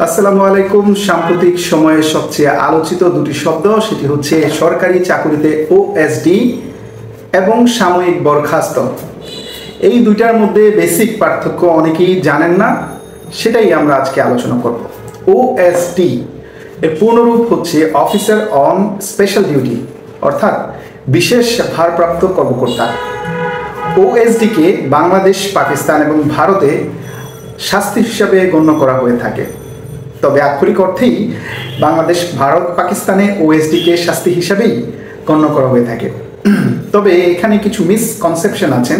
আসসালামু আলাইকুম। সাম্প্রতিক সময়ে সবচেয়ে আলোচিত দুটি শব্দ, সেটি হচ্ছে সরকারি চাকুরিতে ওএসডি এবং সাময়িক বরখাস্ত। এই দুইটার মধ্যে বেসিক পার্থক্য অনেকেই জানেন না, সেটাই আমরা আজকে আলোচনা করব। ওএসডি এর পূর্ণরূপ হচ্ছে অফিসার অন স্পেশাল ডিউটি, অর্থাৎ বিশেষ ভারপ্রাপ্ত কর্মকর্তা। ওএসডিকে বাংলাদেশ, পাকিস্তান এবং ভারতে শাস্তি হিসাবে গণ্য করা হয়ে থাকে। তবে আক্ষরিক অর্থেই বাংলাদেশ, ভারত, পাকিস্তানে ওএসডিকে শাস্তি হিসাবেই গণ্য করা হয়ে থাকে। তবে এখানে কিছু মিসকনসেপশন আছেন।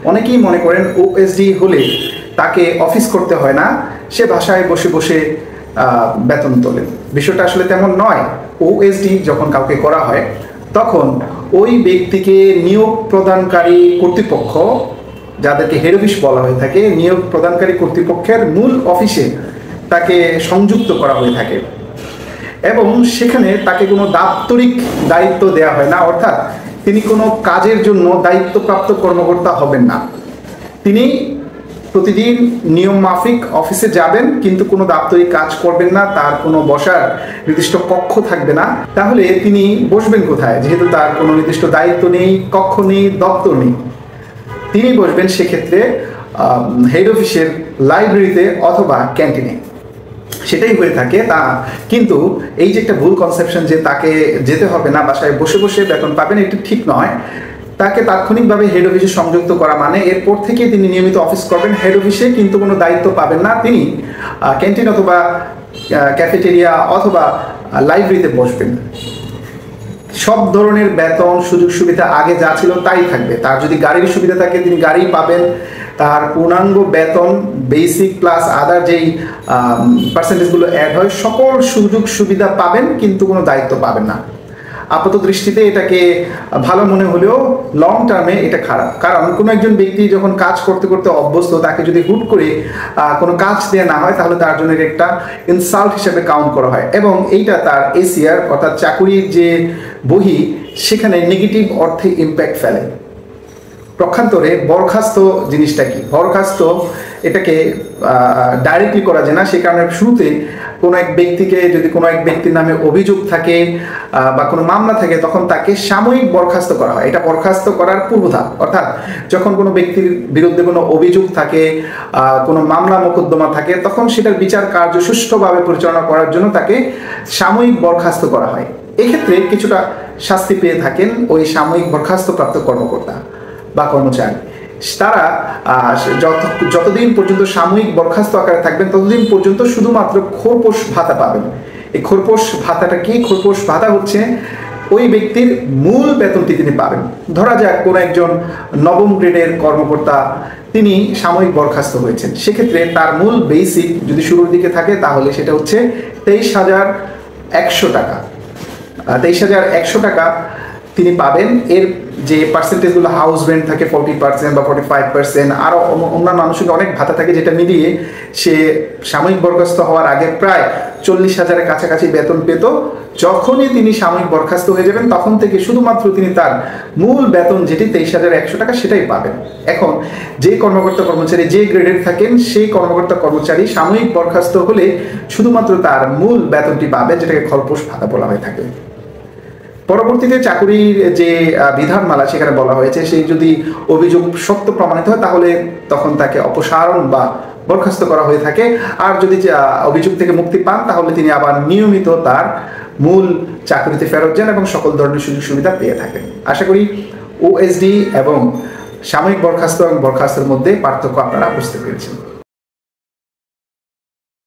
অনেকেই মনে করেন ওএসডি হলে তাকে অফিস করতে হয় না, সে বাসায় বসে বসে বেতন তোলেন। বিষয়টা আসলে তেমন নয়। ওএসডি যখন কাউকে করা হয় তখন ওই ব্যক্তিকে নিয়োগ প্রদানকারী কর্তৃপক্ষ, যাদেরকে হেড অফিস বলা হয়ে থাকে, নিয়োগ প্রদানকারী কর্তৃপক্ষের মূল অফিসে তাকে সংযুক্ত করা হয়ে থাকে এবং সেখানে তাকে কোনো দাপ্তরিক দায়িত্ব দেওয়া হয় না, অর্থাৎ তিনি কোনো কাজের জন্য দায়িত্বপ্রাপ্ত কর্মকর্তা হবেন না। তিনি প্রতিদিন নিয়ম মাফিক অফিসে যাবেন, কিন্তু কোনো দাপ্তরিক কাজ করবেন না, তার কোনো বসার নির্দিষ্ট কক্ষ থাকবে না। তাহলে তিনি বসবেন কোথায়? যেহেতু তার কোনো নির্দিষ্ট দায়িত্ব নেই, কক্ষ নেই, দপ্তর নেই, তিনি বসবেন সেক্ষেত্রে হেড অফিসের লাইব্রেরিতে অথবা ক্যান্টিনে। সেটাই হয়ে থাকে তা। কিন্তু এই যে একটা ভুল কনসেপশন যে তাকে যেতে হবে না, বাসায় বসে বসে বেতন পাবেন, এটি ঠিক নয়। তাকে তাৎক্ষণিকভাবে হেড অফিসে সংযুক্ত করা মানে এরপর থেকে তিনি নিয়মিত অফিস করবেন হেড অফিসে, কিন্তু কোনো দায়িত্ব পাবেন না। তিনি ক্যান্টিন অথবা ক্যাফেটেরিয়া অথবা লাইব্রেরিতে বসবেন। সব ধরনের বেতন, সুযোগ সুবিধা আগে যা ছিল তাই থাকবে। তার যদি গাড়ির সুবিধা থাকে তিনি গাড়ি পাবেন, তার পূর্ণাঙ্গ বেতন, বেসিক প্লাস আদার যেই পার্সেন্টেজগুলো অ্যাড হয়, সকল সুযোগ সুবিধা পাবেন, কিন্তু কোনো দায়িত্ব পাবেন না। আপাত দৃষ্টিতে এটাকে ভালো মনে হলেও লং টার্মে এটা খারাপ। কারণ কোনো একজন ব্যক্তি যখন কাজ করতে করতে অভ্যস্ত, তাকে যদি হুট করে কোনো কাজ দেওয়া না হয়, তাহলে তার জন্য একটা ইনসাল্ট হিসেবে কাউন্ট করা হয় এবং এইটা তার এসিআর অর্থাৎ চাকুরির যে বহি, সেখানে নেগেটিভ অর্থে ইম্প্যাক্ট ফেলে। পক্ষান্তরে বরখাস্ত জিনিসটা কি? বরখাস্ত এটাকে ডাইরেক্টলি করা যায় না, সে কারণে শুরুতে কোনো এক ব্যক্তিকে, যদি কোনো এক ব্যক্তির নামে অভিযোগ থাকে বা কোনো মামলা থাকে, তখন তাকে সাময়িক বরখাস্ত করা হয়। এটা বরখাস্ত করার পূর্বধাপ। অর্থাৎ যখন কোনো ব্যক্তির বিরুদ্ধে কোনো অভিযোগ থাকে, কোনো মামলা মোকদ্দমা থাকে, তখন সেটার বিচার কার্য সুষ্ঠুভাবে পরিচালনা করার জন্য তাকে সাময়িক বরখাস্ত করা হয়। এক্ষেত্রে কিছুটা শাস্তি পেয়ে থাকেন ওই সাময়িক বরখাস্তপ্রাপ্ত কর্মকর্তা বা কর্মচারী। তারা যতদিন পর্যন্ত সাময়িক বরখাস্ত আকারে থাকবেন, ততদিন পর্যন্ত শুধুমাত্র খোরপোশ ভাতা পাবেন। এই খোরপোশ ভাতাটা কি? খোরপোশ ভাতা হচ্ছে ওই ব্যক্তির মূল বেতনটি তিনি পাবেন। ধরা যাক কোনো একজন নবম গ্রেডের কর্মকর্তা, তিনি সাময়িক বরখাস্ত হয়েছেন, সেক্ষেত্রে তার মূল বেসিক যদি শুরুর দিকে থাকে, তাহলে সেটা হচ্ছে 23,100 টাকা। 23,100 টাকা তিনি পাবেন। এর যে পার্সেন্টেজগুলো, হাউস রেন্ট থাকে 40% বা 45%, আরও অন্যান্য আনুষঙ্গিক অনেক ভাতা থাকে, যেটা মিলিয়ে সে সাময়িক বরখাস্ত হওয়ার আগে প্রায় 40,000-এর কাছাকাছি বেতন পেত। যখনই তিনি সাময়িক বরখাস্ত হয়ে যাবেন, তখন থেকে শুধুমাত্র তিনি তার মূল বেতন, যেটি 23,100 টাকা, সেটাই পাবেন। এখন যে কর্মকর্তা কর্মচারী যে গ্রেডের থাকেন, সেই কর্মকর্তা কর্মচারী সাময়িক বরখাস্ত হলে শুধুমাত্র তার মূল বেতনটি পাবে, যেটাকে খোরপোশ ভাতা বলা হয়ে থাকে। পরবর্তীতে চাকুরির যে বিধানমালা, সেখানে বলা হয়েছে সেই যদি অভিযোগ সত্য প্রমাণিত হয়, তাহলে তখন তাকে অপসারণ বা বরখাস্ত করা হয়ে থাকে। আর যদি অভিযোগ থেকে মুক্তি পান, তাহলে তিনি আবার নিয়মিত তার মূল চাকরিতে ফেরত যান এবং সকল ধরনের সুযোগ সুবিধা পেয়ে থাকেন। আশা করি ওএসডি এবং সাময়িক বরখাস্ত এবং বরখাস্তের মধ্যে পার্থক্য আপনারা বুঝতে পেরেছেন।